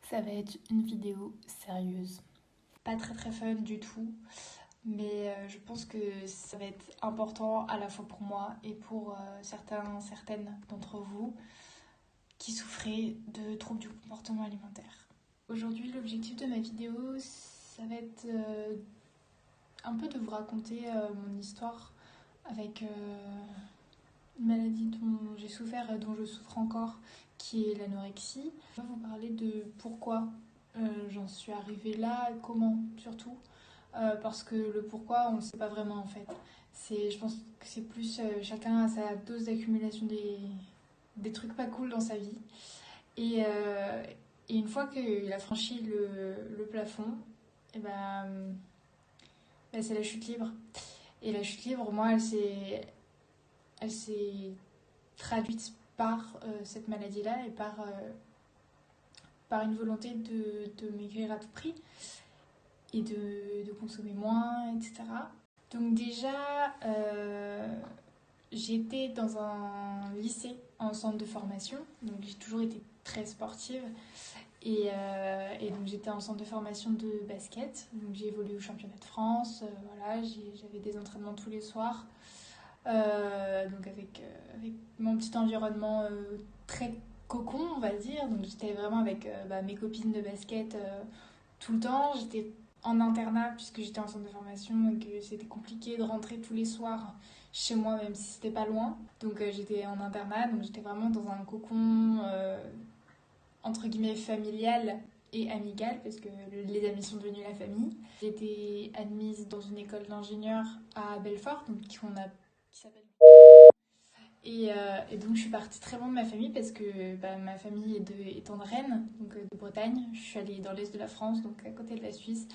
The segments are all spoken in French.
Ça va être une vidéo sérieuse. Pas très fun du tout, mais je pense que ça va être important à la fois pour moi et pour certaines d'entre vous qui souffrez de troubles du comportement alimentaire. Aujourd'hui, l'objectif de ma vidéo, ça va être un peu de vous raconter mon histoire avec une maladie dont j'ai souffert et dont je souffre encore, qui est l'anorexie. Je vais vous parler de pourquoi j'en suis arrivée là, comment surtout, parce que le pourquoi on ne sait pas vraiment en fait. Je pense que c'est plus chacun a sa dose d'accumulation des trucs pas cool dans sa vie. Et, euh, et une fois qu'il a franchi le plafond, et ben, c'est la chute libre. Et la chute libre, moi, elle s'est traduite par cette maladie-là et par une volonté de maigrir à tout prix et de consommer moins, etc. Donc déjà, j'étais dans un lycée en centre de formation, donc j'ai toujours été très sportive et donc j'étais en centre de formation de basket, donc j'ai évolué au championnat de France, voilà, j'avais des entraînements tous les soirs, donc avec mon petit environnement très cocon, on va dire. Donc j'étais vraiment avec mes copines de basket tout le temps. J'étais en internat puisque j'étais en centre de formation et que c'était compliqué de rentrer tous les soirs chez moi même si c'était pas loin. Donc j'étais en internat, donc j'étais vraiment dans un cocon entre guillemets familial et amical parce que les amis sont devenus la famille. J'ai été admise dans une école d'ingénieurs à Belfort, donc qui s'appelle. Et donc je suis partie très loin de ma famille parce que ma famille étant de Rennes, donc de Bretagne. Je suis allée dans l'est de la France, donc à côté de la Suisse.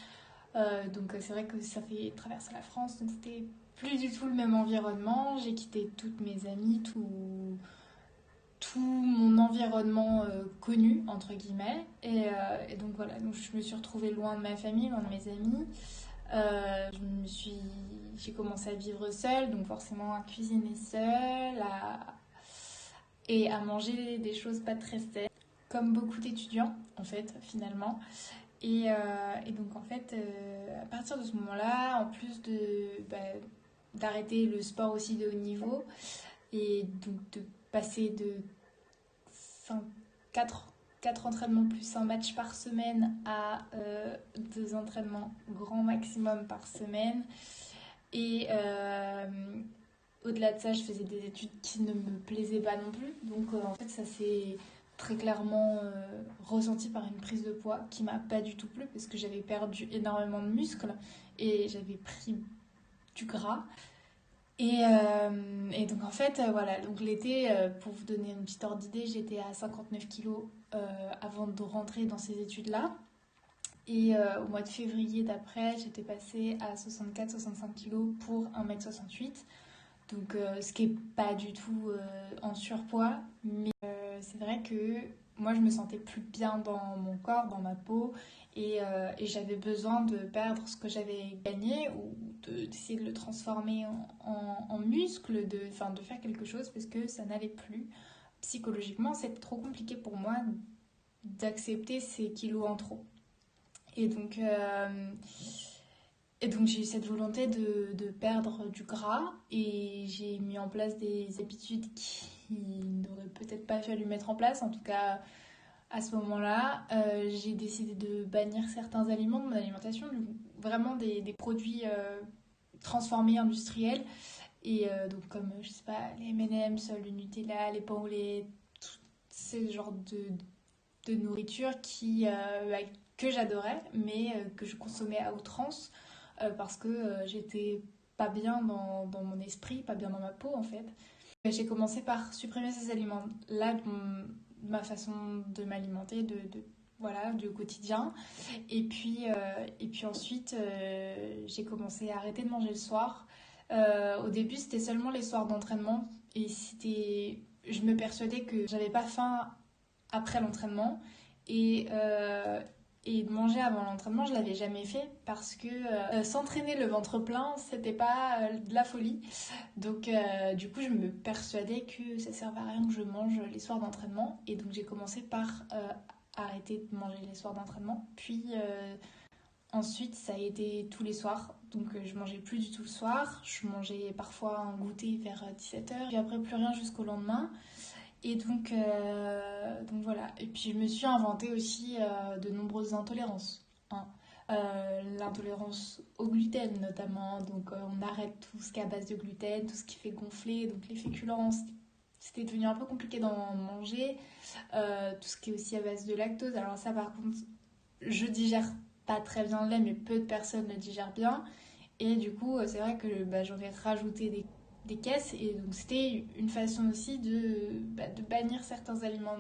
Donc c'est vrai que ça fait traverser la France, donc c'était plus du tout le même environnement. J'ai quitté toutes mes amies, tout mon environnement connu, entre guillemets. Et donc voilà, donc je me suis retrouvée loin de ma famille, loin de mes amis. J'ai commencé à vivre seule, donc forcément à cuisiner seule, et à manger des choses pas très saines, comme beaucoup d'étudiants en fait finalement. Et donc en fait, à partir de ce moment-là, en plus d'arrêter le sport aussi de haut niveau, et donc de passer de 5, 4 entraînements plus un match par semaine à 2 entraînements grand maximum par semaine. Et au-delà de ça, je faisais des études qui ne me plaisaient pas non plus. Donc en fait, ça s'est très clairement ressenti par une prise de poids qui m'a pas du tout plu parce que j'avais perdu énormément de muscles et j'avais pris du gras. Et donc en fait, voilà, donc l'été, pour vous donner une petite ordre d'idée, j'étais à 59 kilos avant de rentrer dans ces études-là. Et au mois de février d'après, j'étais passée à 64-65 kilos pour 1m68. Donc ce qui est pas du tout en surpoids, mais c'est vrai que moi je me sentais plus bien dans mon corps, dans ma peau, et j'avais besoin de perdre ce que j'avais gagné ou d'essayer de le transformer en muscle, de faire quelque chose parce que ça n'allait plus. Psychologiquement, c'était trop compliqué pour moi d'accepter ces kilos en trop. Et donc, euh, et donc j'ai eu cette volonté de perdre du gras et j'ai mis en place des habitudes qui n'auraient peut-être pas fallu mettre en place. En tout cas, à ce moment-là, j'ai décidé de bannir certains aliments de mon alimentation, vraiment des produits transformés industriels. Et donc comme, je sais pas, les M&M's, le Nutella, les pains au lait, tout ce genre de nourriture que j'adorais, mais que je consommais à outrance parce que j'étais pas bien dans mon esprit, pas bien dans ma peau en fait. J'ai commencé par supprimer ces aliments-là de ma façon de m'alimenter, voilà, du quotidien. Et puis ensuite, j'ai commencé à arrêter de manger le soir. Au début, c'était seulement les soirs d'entraînement et je me persuadais que j'avais pas faim après l'entraînement et, euh, et de manger avant l'entraînement, je l'avais jamais fait parce que s'entraîner le ventre plein, c'était pas de la folie. Donc du coup, je me persuadais que ça servait à rien que je mange les soirs d'entraînement et donc j'ai commencé par arrêté de manger les soirs d'entraînement. Puis ensuite, ça a été tous les soirs. Donc je mangeais plus du tout le soir. Je mangeais parfois un goûter vers 17h. Puis après, plus rien jusqu'au lendemain. Et donc voilà. Et puis je me suis inventé aussi de nombreuses intolérances, hein. L'intolérance au gluten notamment. Donc on arrête tout ce qui est à base de gluten, tout ce qui fait gonfler. Donc les féculents, c'était devenu un peu compliqué d'en manger. Tout ce qui est aussi à base de lactose. Alors ça par contre, je digère pas très bien le lait, mais peu de personnes le digèrent bien. Et du coup, c'est vrai que j'en ai rajouté des caisses. Et donc, c'était une façon aussi de bannir certains aliments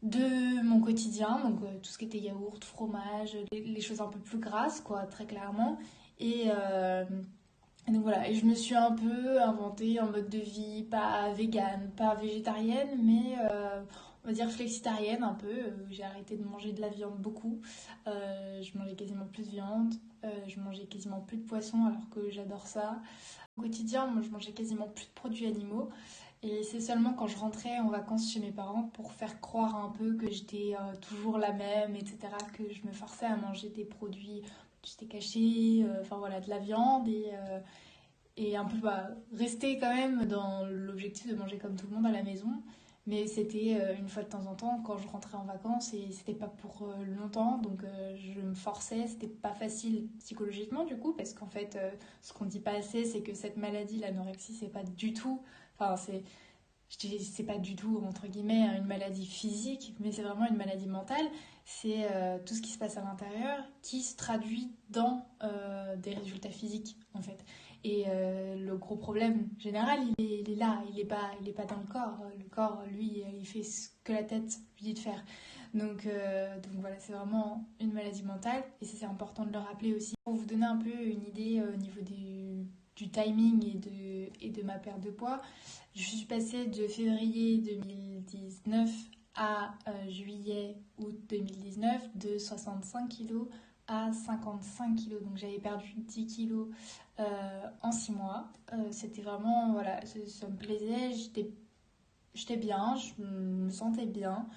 de mon quotidien. Donc, tout ce qui était yaourt, fromage, les choses un peu plus grasses, quoi, très clairement. Et, donc voilà, et je me suis un peu inventé un mode de vie, pas végane, pas végétarienne, mais on va dire flexitarienne un peu. J'ai arrêté de manger de la viande beaucoup. Je mangeais quasiment plus de viande. Je mangeais quasiment plus de poisson alors que j'adore ça. Au quotidien, moi, je mangeais quasiment plus de produits animaux. Et c'est seulement quand je rentrais en vacances chez mes parents pour faire croire un peu que j'étais toujours la même, etc., que je me forçais à manger des produits du steak haché, enfin voilà, de la viande et un peu rester quand même dans l'objectif de manger comme tout le monde à la maison. Mais c'était une fois de temps en temps quand je rentrais en vacances et c'était pas pour longtemps, donc je me forçais. C'était pas facile psychologiquement du coup, parce qu'en fait, ce qu'on dit pas assez, c'est que cette maladie, l'anorexie, c'est pas du tout. Enfin, c'est pas du tout, entre guillemets, une maladie physique, mais c'est vraiment une maladie mentale. C'est tout ce qui se passe à l'intérieur qui se traduit dans des résultats physiques, en fait. Et le gros problème général, il est là, il est pas dans le corps. Le corps, lui, il fait ce que la tête lui dit de faire. Donc voilà, c'est vraiment une maladie mentale, et ça, c'est important de le rappeler aussi. Pour vous donner un peu une idée au niveau du timing et de ma perte de poids, je suis passée de février 2019 à juillet-août 2019 de 65 kilos à 55 kilos. Donc j'avais perdu 10 kilos en 6 mois. C'était vraiment, voilà, ça me plaisait, j'étais bien, je me sentais bien.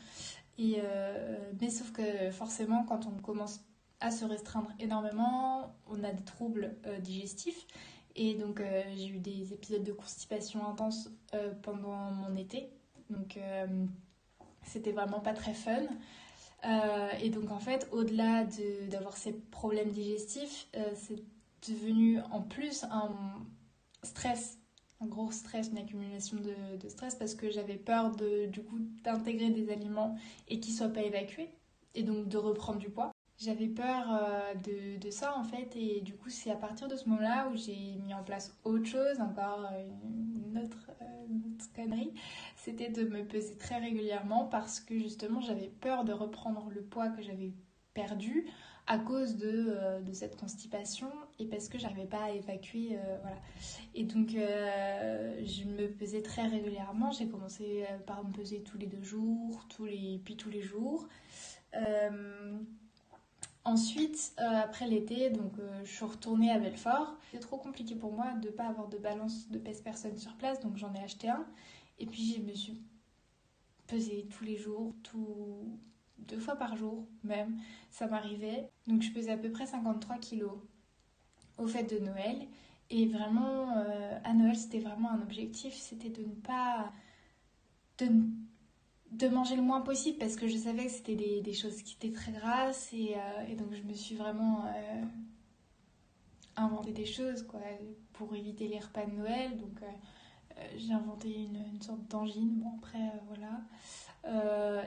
Mais sauf que forcément, quand on commence à se restreindre énormément, on a des troubles digestifs. Et donc, j'ai eu des épisodes de constipation intense pendant mon été. Donc, c'était vraiment pas très fun. Et donc, en fait, au-delà d'avoir ces problèmes digestifs, c'est devenu en plus un stress, un gros stress, une accumulation de stress, parce que j'avais peur du coup d'intégrer des aliments et qu'ils ne soient pas évacués, et donc de reprendre du poids. J'avais peur de ça en fait, et du coup c'est à partir de ce moment-là où j'ai mis en place autre chose, encore une autre connerie. C'était de me peser très régulièrement, parce que justement j'avais peur de reprendre le poids que j'avais perdu à cause de cette constipation, et parce que j'arrivais pas à évacuer, voilà. Et donc je me pesais très régulièrement. J'ai commencé par me peser tous les 2 jours, puis tous les jours. Euh, Ensuite, après l'été, donc je suis retournée à Belfort. C'était trop compliqué pour moi de ne pas avoir de balance de pèse personne sur place, donc j'en ai acheté un. Et puis je me suis pesée tous les jours, 2 fois par jour même, ça m'arrivait. Donc je pesais à peu près 53 kilos au fête de Noël. Et vraiment, à Noël, c'était vraiment un objectif, c'était de ne pas... de, de manger le moins possible, parce que je savais que c'était des choses qui étaient très grasses, et donc je me suis vraiment inventé des choses quoi, pour éviter les repas de Noël. Donc j'ai inventé une sorte d'angine. Bon, après, voilà.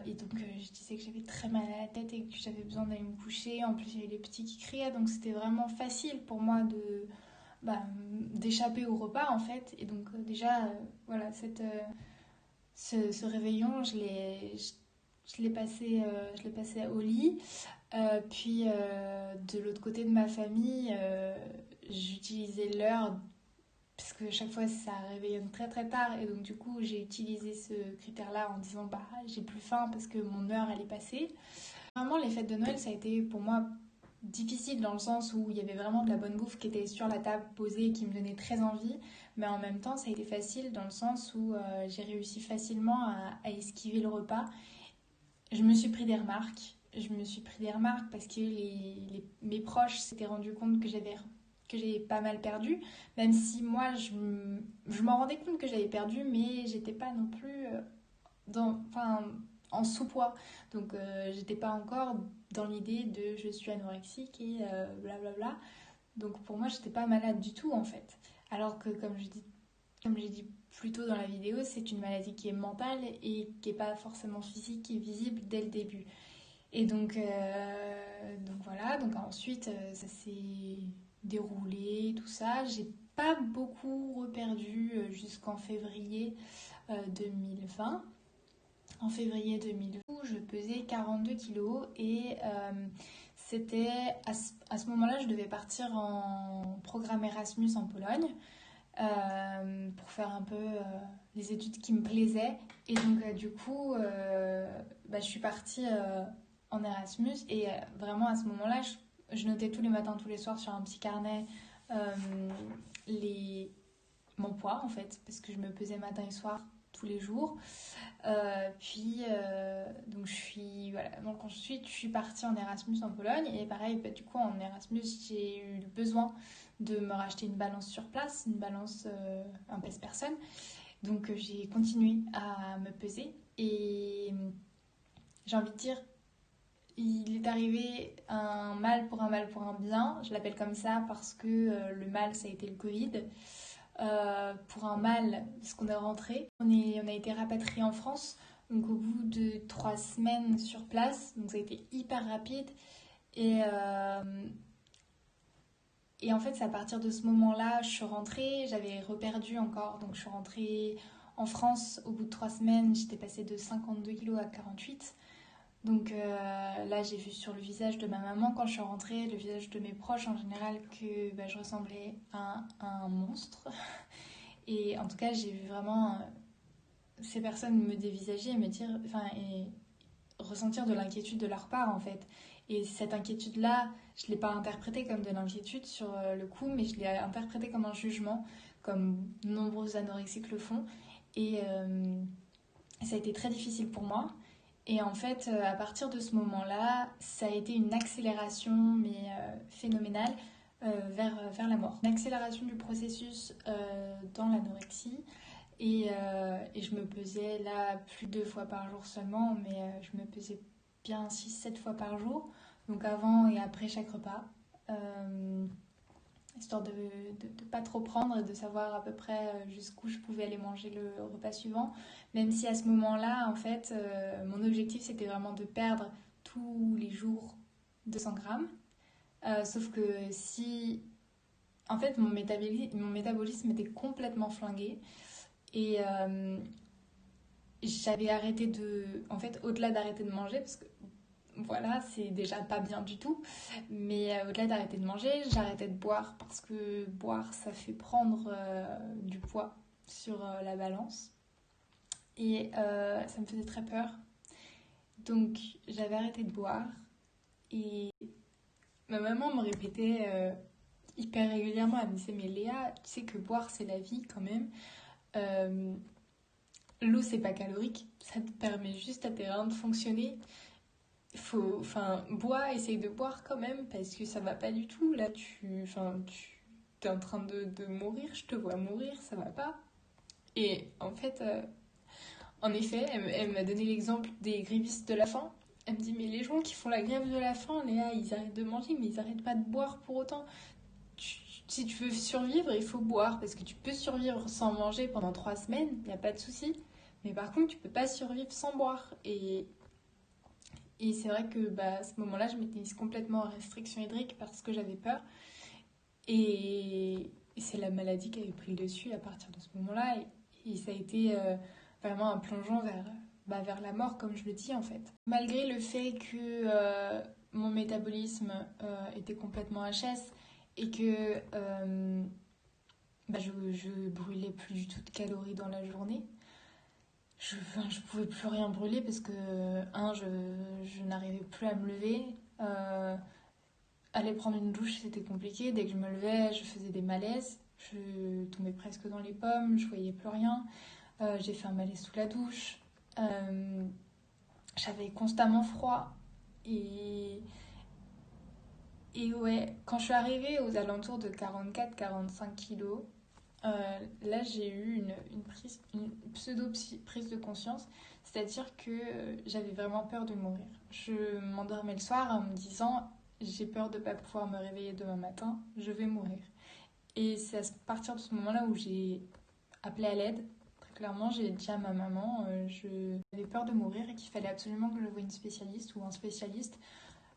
Et donc je disais que j'avais très mal à la tête et que j'avais besoin d'aller me coucher. En plus, il y avait les petits qui criaient, donc c'était vraiment facile pour moi d'échapper au repas en fait. Et donc déjà, voilà, ce réveillon, je l'ai passé au lit. Puis de l'autre côté de ma famille, j'utilisais l'heure, parce que chaque fois ça réveillonne très très tard, et donc du coup j'ai utilisé ce critère-là en disant bah j'ai plus faim parce que mon heure elle est passée. Vraiment, les fêtes de Noël, ça a été pour moi difficile, dans le sens où il y avait vraiment de la bonne bouffe qui était sur la table posée et qui me donnait très envie, mais en même temps ça a été facile dans le sens où j'ai réussi facilement à esquiver le repas. je me suis pris des remarques. Je me suis pris des remarques parce que mes proches s'étaient rendus compte que j'avais pas mal perdu, même si moi je m'en rendais compte que j'avais perdu, mais j'étais pas non plus enfin, en sous-poids. Donc j'étais pas encore dans l'idée de je suis anorexique et blablabla. Donc pour moi, j'étais pas malade du tout en fait. Alors que comme j'ai dit plus tôt dans la vidéo, c'est une maladie qui est mentale et qui est pas forcément physique et visible dès le début. Et donc voilà, donc ensuite ça s'est déroulé, tout ça. J'ai pas beaucoup reperdu jusqu'en février 2020. En février 2020, je pesais 42 kilos et c'était à ce moment-là, je devais partir en programme Erasmus en Pologne pour faire un peu les études qui me plaisaient. Et donc, du coup, je suis partie en Erasmus et vraiment à ce moment-là, je notais tous les matins, tous les soirs sur un petit carnet euh, les, mon poids en fait, parce que je me pesais matin et soir tous les jours. Donc donc ensuite je suis partie en Erasmus en Pologne et pareil, du coup en Erasmus j'ai eu le besoin de me racheter une balance sur place, une balance un pèse-personne. Donc j'ai continué à me peser et j'ai envie de dire, il est arrivé un mal pour un mal pour un bien, je l'appelle comme ça parce que le mal ça a été le Covid. Pour un mal, parce qu'on est rentré. On a été rapatrié en France, donc au bout de 3 semaines sur place, donc ça a été hyper rapide. Et, euh, et en fait, c'est à partir de ce moment-là, je suis rentrée, j'avais reperdu encore, donc je suis rentrée en France. Au bout de 3 semaines, j'étais passée de 52 kilos à 48. Donc là, j'ai vu sur le visage de ma maman quand je suis rentrée, le visage de mes proches en général, que je ressemblais à un monstre. Et en tout cas, j'ai vu vraiment ces personnes me dévisager et me dire, enfin, et ressentir de l'inquiétude de leur part en fait. Et cette inquiétude-là, je ne l'ai pas interprétée comme de l'inquiétude sur le coup, mais je l'ai interprétée comme un jugement, comme de nombreux anorexiques le font. Et ça a été très difficile pour moi. Et en fait, à partir de ce moment-là, ça a été une accélération, mais phénoménale, vers la mort. Une accélération du processus dans l'anorexie. Et je me pesais là plus de 2 fois par jour seulement, mais je me pesais bien 6-7 fois par jour, donc avant et après chaque repas, histoire de pas trop prendre et de savoir à peu près jusqu'où je pouvais aller manger le repas suivant, même si à ce moment-là, en fait, mon objectif c'était vraiment de perdre tous les jours 200 grammes, sauf que si... En fait, mon métabolisme était complètement flingué. Et j'avais arrêté de... En fait, au-delà d'arrêter de manger, parce que voilà, c'est déjà pas bien du tout, mais au-delà d'arrêter de manger, j'arrêtais de boire parce que boire, ça fait prendre du poids sur la balance. Et ça me faisait très peur. Donc, j'avais arrêté de boire. Et ma maman me répétait hyper régulièrement, elle me disait, mais Léa, tu sais que boire, c'est la vie quand même. Euh, L'eau, c'est pas calorique, ça te permet juste à tes reins de fonctionner. Bois, essaye de boire quand même, parce que ça va pas du tout. Là, tu es en train de mourir, je te vois mourir, ça va pas. Et en fait, en effet, elle m'a donné l'exemple des grévistes de la faim. Elle me dit, mais les gens qui font la grève de la faim, Léa, ils arrêtent de manger, mais ils arrêtent pas de boire pour autant. Si tu veux survivre, il faut boire, parce que tu peux survivre sans manger pendant 3 semaines, il n'y a pas de souci. Mais par contre, tu peux pas survivre sans boire. Et c'est vrai que à ce moment-là, je m'étais mise complètement en restriction hydrique parce que j'avais peur. Et c'est la maladie qui avait pris le dessus à partir de ce moment-là. Et ça a été vraiment un plongeon vers la mort, comme je le dis en fait. Malgré le fait que mon métabolisme était complètement HS et que je brûlais plus du tout de calories dans la journée, je pouvais plus rien brûler parce que, je n'arrivais plus à me lever. Aller prendre une douche, c'était compliqué. Dès que je me levais, je faisais des malaises. Je tombais presque dans les pommes, je voyais plus rien. J'ai fait un malaise sous la douche. j'avais constamment froid. Et, et ouais, quand je suis arrivée aux alentours de 44-45 kilos, là j'ai eu une pseudo-prise de conscience, c'est-à-dire que j'avais vraiment peur de mourir. Je m'endormais le soir en me disant j'ai peur de ne pas pouvoir me réveiller demain matin, je vais mourir. Et c'est à partir de ce moment-là où j'ai appelé à l'aide. Très clairement, j'ai dit à ma maman, j'avais peur de mourir et qu'il fallait absolument que je voie une spécialiste ou un spécialiste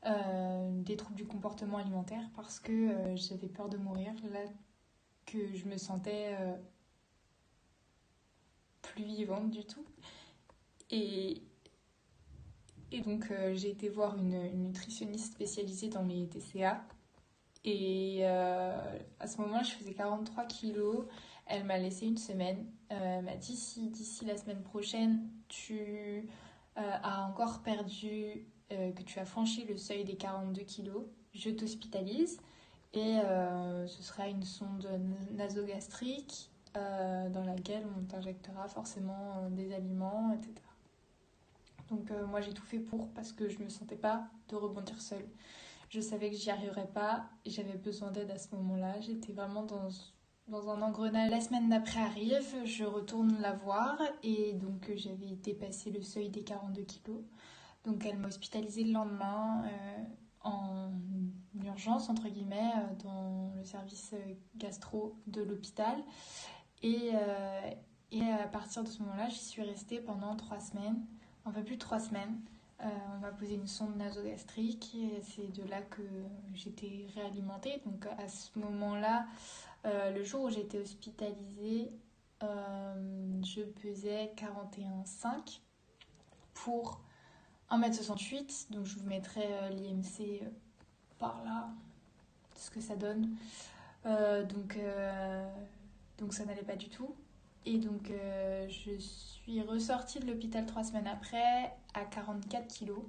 des troubles du comportement alimentaire parce que j'avais peur de mourir. Là, que je me sentais plus vivante du tout. Et, et donc, j'ai été voir une nutritionniste spécialisée dans les TCA. Et à ce moment-là, je faisais 43 kilos. Elle m'a laissé une semaine. Elle m'a dit si d'ici la semaine prochaine, tu as encore perdu, que tu as franchi le seuil des 42 kilos, je t'hospitalise. Et ce sera une sonde nasogastrique dans laquelle on t'injectera forcément des aliments, etc. Donc moi j'ai tout fait pour parce que je me sentais pas de rebondir seule. Je savais que j'y arriverais pas et j'avais besoin d'aide à ce moment-là. J'étais vraiment dans un engrenage. La semaine d'après arrive, je retourne la voir et donc j'avais dépassé le seuil des 42 kilos. Donc elle m'a hospitalisée le lendemain en urgence, entre guillemets, dans le service gastro de l'hôpital. Et, euh, et à partir de ce moment-là, j'y suis restée pendant 3 semaines, un peu plus de 3 semaines. On m'a posé une sonde nasogastrique et c'est de là que j'étais réalimentée. Donc à ce moment-là, le jour où j'étais hospitalisée, je pesais 41,5 pour 1m68. Donc je vous mettrai l'IMC par là, ce que ça donne. Euh, donc, euh, donc ça n'allait pas du tout. Et donc je suis ressortie de l'hôpital 3 semaines après à 44 kilos.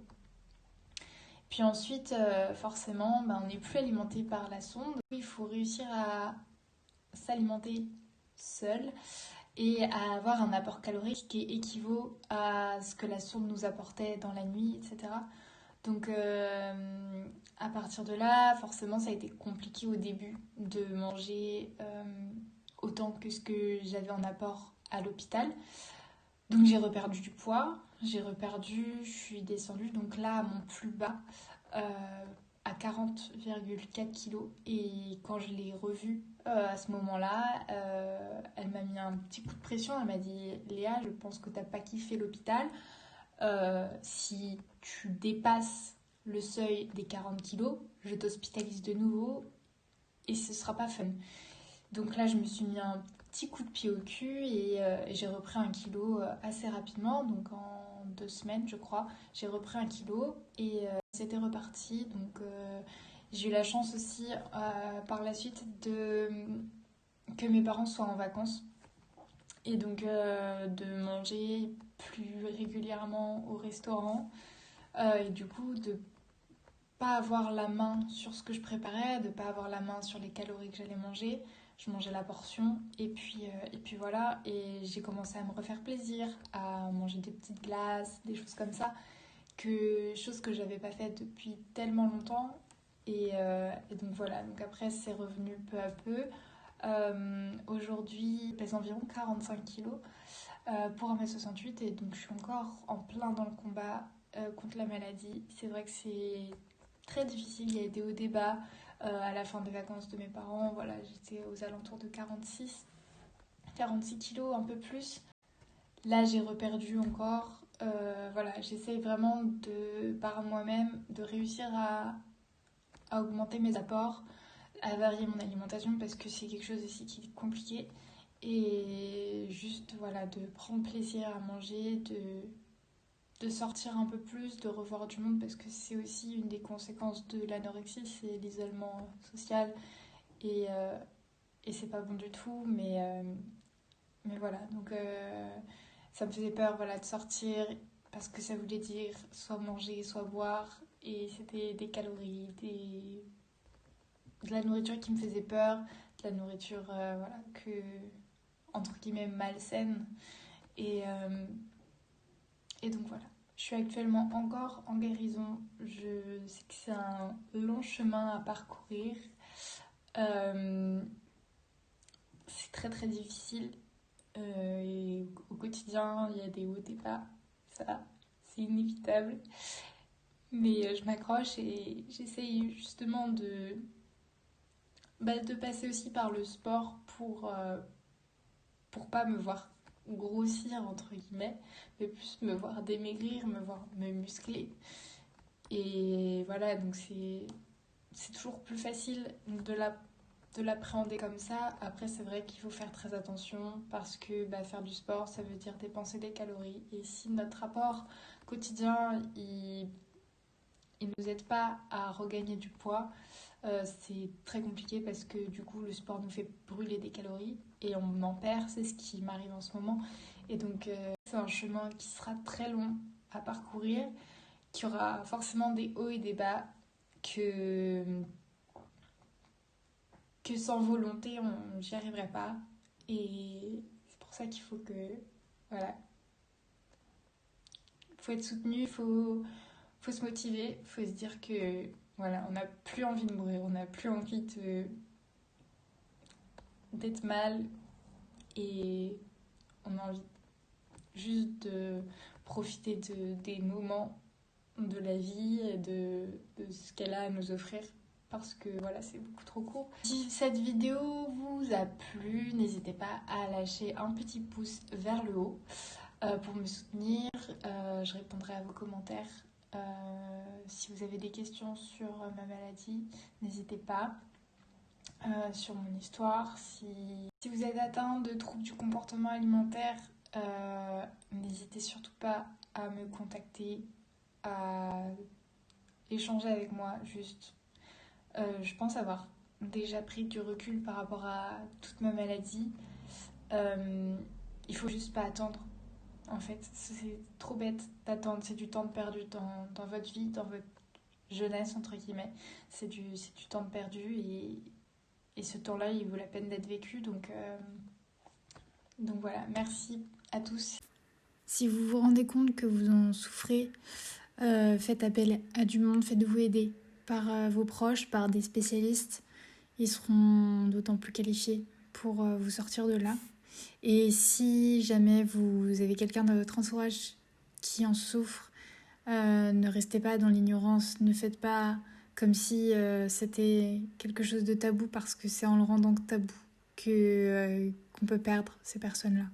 Puis ensuite, forcément, on n'est plus alimenté par la sonde. Il faut réussir à s'alimenter seul et à avoir un apport calorique qui équivaut à ce que la sonde nous apportait dans la nuit, etc. Donc à partir de là, forcément, ça a été compliqué au début de manger autant que ce que j'avais en apport à l'hôpital. Donc j'ai reperdu du poids, je suis descendue donc là à mon plus bas à 40,4 kilos. Et quand je l'ai revue à ce moment-là, elle m'a mis un petit coup de pression. Elle m'a dit Léa, je pense que t'as pas kiffé l'hôpital. Si tu dépasses le seuil des 40 kilos, je t'hospitalise de nouveau et ce sera pas fun. Donc là, je me suis mis un petit coup de pied au cul et j'ai repris 1 kilo assez rapidement. Donc en 2 semaines, je crois, j'ai repris 1 kilo et c'était reparti. Donc j'ai eu la chance aussi par la suite que mes parents soient en vacances et donc de manger plus régulièrement au restaurant et du coup de pas avoir la main sur ce que je préparais, de pas avoir la main sur les calories que j'allais manger. Je mangeais la portion et puis voilà. Et j'ai commencé à me refaire plaisir, à manger des petites glaces, des choses comme ça, choses que j'avais pas faites depuis tellement longtemps. Et donc voilà, donc après c'est revenu peu à peu. Aujourd'hui, je pèse environ 45 kilos pour 1m68 et donc je suis encore en plein dans le combat contre la maladie. C'est vrai que c'est très difficile, il y a des hauts débats. À la fin des vacances de mes parents, voilà, j'étais aux alentours de 46 kilos, un peu plus. Là, j'ai reperdu encore. Voilà, j'essaye vraiment par moi-même de réussir à augmenter mes apports, à varier mon alimentation parce que c'est quelque chose aussi qui est compliqué. Et juste, voilà, de prendre plaisir à manger, de sortir un peu plus, de revoir du monde parce que c'est aussi une des conséquences de l'anorexie, c'est l'isolement social et, euh, et c'est pas bon du tout, mais voilà, donc ça me faisait peur voilà, de sortir parce que ça voulait dire soit manger, soit boire et c'était des calories, de la nourriture qui me faisait peur, de la nourriture voilà, entre guillemets malsaine et, euh, et donc voilà. Je suis actuellement encore en guérison. Je sais que c'est un long chemin à parcourir. C'est très très difficile. Et au quotidien, il y a des hauts et des bas. Ça, c'est inévitable. Mais je m'accroche et j'essaye justement de passer aussi par le sport pour pas me voir grossir, entre guillemets, mais plus me voir démaigrir, me voir me muscler. Et voilà, donc c'est toujours plus facile de l'appréhender comme ça. Après, c'est vrai qu'il faut faire très attention parce que faire du sport, ça veut dire dépenser des calories. Et si notre rapport quotidien, il nous aide pas à regagner du poids, c'est très compliqué parce que du coup, le sport nous fait brûler des calories et on en perd. C'est ce qui m'arrive en ce moment. Et donc, c'est un chemin qui sera très long à parcourir, qui aura forcément des hauts et des bas, que sans volonté, j'y arriverai pas. Et c'est pour ça qu'il faut que, voilà, faut être soutenu, faut se motiver, faut se dire que, voilà, on n'a plus envie de mourir, on n'a plus envie d'être mal et on a envie juste de profiter des moments de la vie et de ce qu'elle a à nous offrir parce que voilà, c'est beaucoup trop court. Si cette vidéo vous a plu, n'hésitez pas à lâcher un petit pouce vers le haut pour me soutenir. Je répondrai à vos commentaires. Si vous avez des questions sur ma maladie, n'hésitez pas. Sur mon histoire, si vous êtes atteint de troubles du comportement alimentaire, n'hésitez surtout pas à me contacter, à échanger avec moi. Juste, je pense avoir déjà pris du recul par rapport à toute ma maladie. Il faut juste pas attendre. En fait, c'est trop bête d'attendre. C'est du temps perdu dans votre vie, dans votre jeunesse, entre guillemets. C'est du temps de perdu et ce temps-là, il vaut la peine d'être vécu. Donc voilà, merci à tous. Si vous vous rendez compte que vous en souffrez, faites appel à du monde, faites-vous aider par vos proches, par des spécialistes. Ils seront d'autant plus qualifiés pour vous sortir de là. Et si jamais vous avez quelqu'un dans votre entourage qui en souffre, ne restez pas dans l'ignorance, ne faites pas comme si c'était quelque chose de tabou parce que c'est en le rendant tabou qu'on peut perdre ces personnes-là.